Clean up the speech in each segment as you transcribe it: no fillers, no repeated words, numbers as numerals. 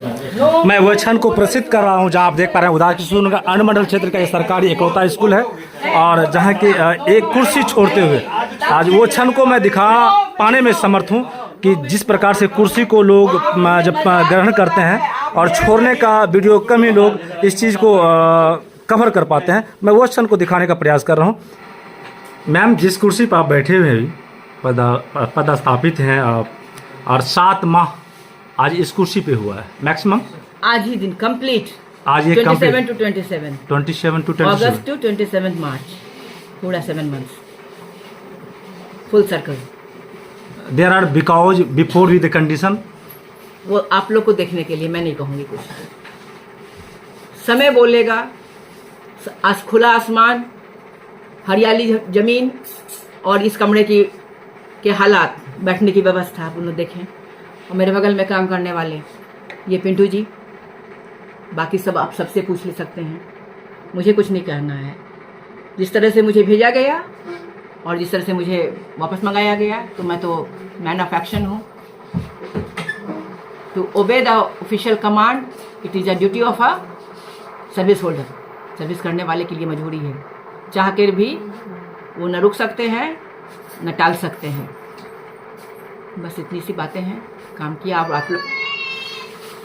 मैं वह क्षण को प्रसिद्ध कर रहा हूं जहां आप देख पा रहे हैं उदासीन का अनुमंडल क्षेत्र का ये सरकारी इकलौता स्कूल है और जहां की एक कुर्सी छोड़ते हुए आज वो क्षण को मैं दिखा पाने में समर्थ हूं कि जिस प्रकार से कुर्सी को लोग जब ग्रहण करते हैं और छोड़ने का वीडियो कम ही लोग इस चीज़ को कवर कर पाते हैं। मैं वो क्षण को दिखाने का प्रयास कर रहा हूँ। मैम, जिस कुर्सी पर आप बैठे हुए हैं पदस्थापित हैं और 7 माह आज इस कुर्सी पे हुआ है मैक्सिमम, आज ही दिन कंप्लीट, आज ये 27 to 27 27 to 27 August to 27 March, पूरा 7 months full circle. There are because before with the condition, वो आप लोग को देखने के लिए, मैं नहीं कहूंगी कुछ। समय बोलेगा, खुला आसमान, हरियाली जमीन और इस कमरे के हालात, बैठने की व्यवस्था आप लोग देखें। और मेरे बगल में काम करने वाले ये पिंटू जी, बाकी सब आप सबसे पूछ ले सकते हैं, मुझे कुछ नहीं कहना है। जिस तरह से मुझे भेजा गया और जिस तरह से मुझे वापस मंगाया गया, तो मैं तो मैन ऑफ एक्शन हूँ। To obey the official command, it is a duty of a service holder. Service करने वाले के लिए मजबूरी है, चाह कर भी वो न रुक सकते हैं न टाल सकते हैं। बस इतनी सी बातें हैं। काम किया और आप लोग,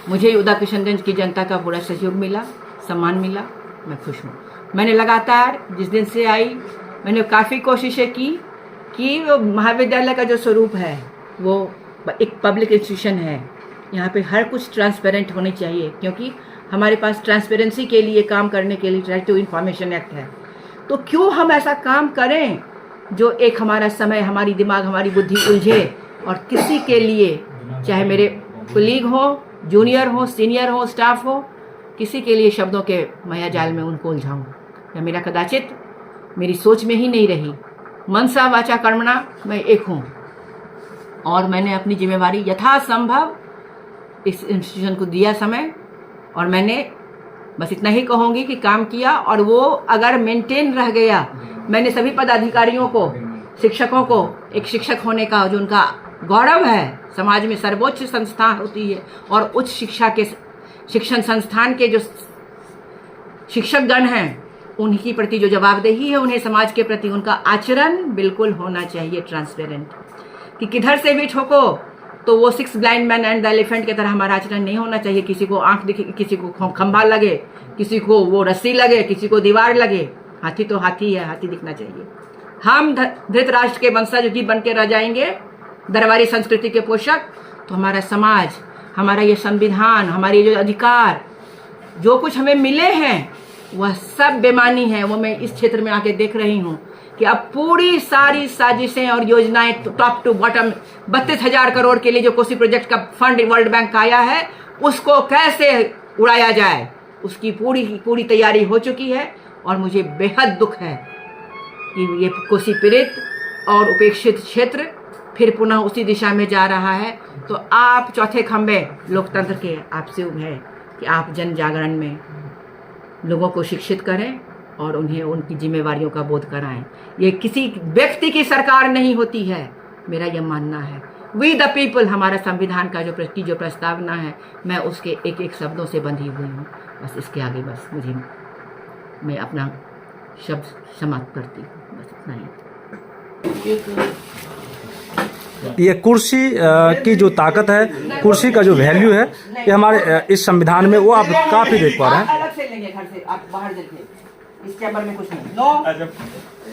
मुझे उदा किशनगंज की जनता का पूरा सहयोग मिला, सम्मान मिला, मैं खुश हूँ। मैंने लगातार जिस दिन से आई, मैंने काफ़ी कोशिशें की कि वो महाविद्यालय का जो स्वरूप है वो एक पब्लिक इंस्टीट्यूशन है। यहाँ पे हर कुछ ट्रांसपेरेंट होनी चाहिए, क्योंकि हमारे पास ट्रांसपेरेंसी के लिए काम करने के लिए राइट टू इन्फॉर्मेशन एक्ट है। तो क्यों हम ऐसा काम करें जो एक हमारा समय, हमारी दिमाग, हमारी बुद्धि उलझे और किसी के लिए, चाहे मेरे कुलीग हो, जूनियर हो, सीनियर हो, स्टाफ हो, किसी के लिए शब्दों के माया जाल में उनको उलझाऊँ। या मेरा कदाचित मेरी सोच में ही नहीं रही। मनसा वाचा कर्मणा मैं एक हूँ और मैंने अपनी जिम्मेवारी यथासंभव इस इंस्टीट्यूशन को दिया समय, और मैंने बस इतना ही कहूँगी कि काम किया और वो अगर मेंटेन रह गया। मैंने सभी पदाधिकारियों को, शिक्षकों को, एक शिक्षक होने का जो उनका गौरव है, समाज में सर्वोच्च संस्था होती है और उच्च शिक्षा के शिक्षण संस्थान के जो शिक्षकगण हैं उनकी प्रति जो जवाबदेही है, उन्हें समाज के प्रति उनका आचरण बिल्कुल होना चाहिए ट्रांसपेरेंट। कि किधर से भी ठोको तो वो 6 blind man and the elephant की तरह हमारा आचरण नहीं होना चाहिए। किसी को आंख दिखे, किसी को खंभा लगे, किसी को वो रस्सी लगे, किसी को दीवार लगे। हाथी तो हाथी है, हाथी दिखना चाहिए। हम धृतराष्ट्र के वंशज जी बन के रह जाएंगे, दरबारी संस्कृति के पोषक, तो हमारा समाज, हमारा ये संविधान, हमारे जो अधिकार, जो कुछ हमें मिले हैं, वह सब बेमानी है। वो मैं इस क्षेत्र में आके देख रही हूँ कि अब पूरी सारी साजिशें और योजनाएं टॉप टू बॉटम 32,000 करोड़ के लिए जो कोसी प्रोजेक्ट का फंड वर्ल्ड बैंक का आया है, उसको कैसे उड़ाया जाए, उसकी पूरी तैयारी हो चुकी है। और मुझे बेहद दुख है कि ये कोसी पीड़ित और उपेक्षित क्षेत्र फिर पुनः उसी दिशा में जा रहा है। तो आप चौथे खंबे लोकतंत्र के आपसे है कि आप जन जागरण में लोगों को शिक्षित करें और उन्हें उनकी जिम्मेवारियों का बोध कराएं। ये किसी व्यक्ति की सरकार नहीं होती है, मेरा यह मानना है। वी द पीपल, हमारा संविधान का जो प्रस्तावना है, मैं उसके एक एक शब्दों से बंधी हुई हूँ। बस इसके आगे बस मैं अपना शब्द समाप्त करती हूँ। बस इतना ही। ये कुर्सी की जो ताकत है, कुर्सी का जो वैल्यू है, ये हमारे इस संविधान में वो आप काफी देख पा रहे हैं। अलग से लेंगे घर से, आप बाहर देखिए, इस चैम्बर में कुछ नहीं। नो,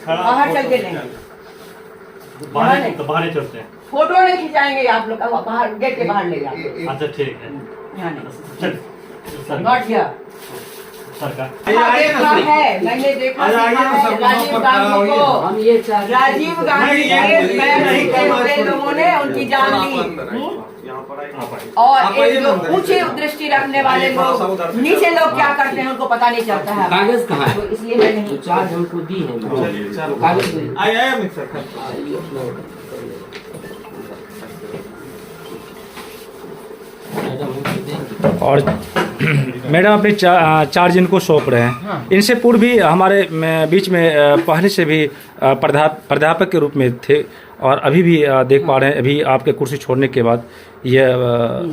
बाहर चल के लेंगे, बाहर चलते हैं। फोटो नहीं खिंचाएंगे आप लोग, बाहर गेट के बाहर ले जाते। अच्छा ठीक है, यहाँ नहीं, नॉट हियर। सरकार देखा है, मैंने देखा राजीव गांधी को, राजीव गांधी के पैर लोगों ने उनकी जान ली। और एक जो ऊंचे दृष्टि रखने वाले लोग, नीचे लोग क्या करते हैं उनको पता नहीं चलता है। कागज कहाँ है? तो इसलिए मैं नहीं, चार्ज हमको दी है, कागज और मैडम अपनी चार्ज इनको सौंप रहे हैं। हाँ। इनसे पूर्व भी हमारे बीच में पहले से भी प्राध्यापक के रूप में थे और अभी भी देख पा रहे हैं, अभी आपके कुर्सी छोड़ने के बाद ये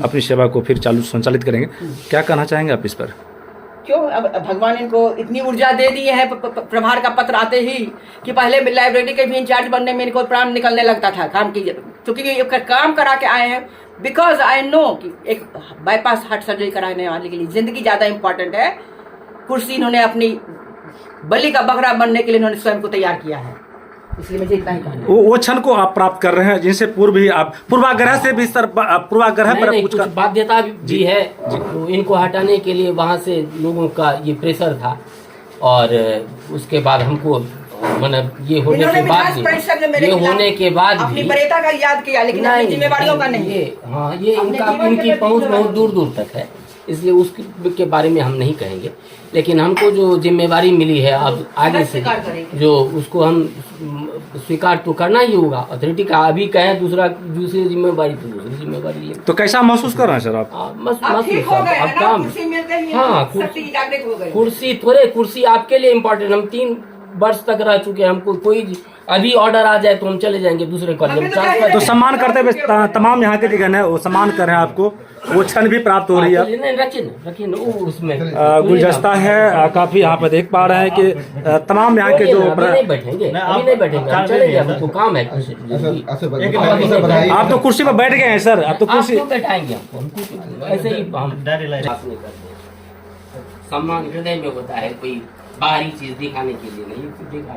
अपनी सेवा को फिर चालू संचालित करेंगे। क्या कहना चाहेंगे आप इस पर? क्यों, अब भगवान इनको इतनी ऊर्जा दे दी है प्रभार का पत्र आते ही कि पहले लाइब्रेरी के भी इंचार्ज बनने में इनको प्राण निकलने लगता था काम की, क्योंकि काम करा के आए हैं। बिकॉज आई नो कि एक बाईपास हार्ट सर्जरी कराने वाले के लिए जिंदगी ज़्यादा इंपॉर्टेंट है। कुर्सी इन्होंने अपनी बलि का बकरा बनने के लिए इन्होंने स्वयं को तैयार किया है, इसलिए मुझे इतना ही कहना है। वो क्षण को आप प्राप्त कर रहे हैं जिनसे पूर्व ही आप पूर्वाग्रह से भी सर पूर्वाग्रह पर नहीं, कुछ कुछ बाध्यता भी है, तो इनको हटाने के लिए वहाँ से लोगों का ये प्रेशर था, और उसके बाद हमको मतलब ये होने इन्होंने के बाद विधान परिषद में मेरे ये खिलाफ होने के बाद अपनी भी वरीयता का याद किया, लेकिन अपनी जिम्मेवारियों का नहीं। ये अपने इनका जीवन इनकी के पहुंच प्रति बहुत दूर दूर तक है, इसलिए उसके बारे में हम नहीं कहेंगे। लेकिन हमको जो जिम्मेवारी मिली है अब आगे से स्वीकार करेंगे। जो उसको हम स्वीकार तो करना ही होगा। अथॉरिटी का अभी कहें दूसरी जिम्मेवारी तो दूसरी जिम्मेवारी है। तो कैसा महसूस कर रहे हैं सर आप? अब ठीक हो गए अब हैं ना, काम कुर्सी मिलते ही हाँ, शक्ति जागृत हो गई। कुर्सी आपके लिए इम्पोर्टेंट। हम 3 वर्ष तक रह चुके हैं, हमको कोई अभी ऑर्डर आ जाए तो हम चले जाएंगे दूसरे कॉलेज में ट्रांसफर। तो सम्मान करते हुए तमाम यहाँ के जगह है वो सम्मान कर रहे हैं आपको, वो क्षण भी प्राप्त हो रही है। रखिए ना वो उसमें गुलदस्ता है काफी यहाँ पे देख पा रहे हैं कि तमाम यहाँ के जो अभी नहीं बैठेंगे हम चले गए, हमको काम है। आप तो कुर्सी पर बैठ गए हैं सर, आप तो कुर्सी आपको बैठाएंगे, हमको ऐसे ही हम सम्मान हृदय में होता है, कोई बाहरी चीज दिखाने के लिए नहीं, दिखा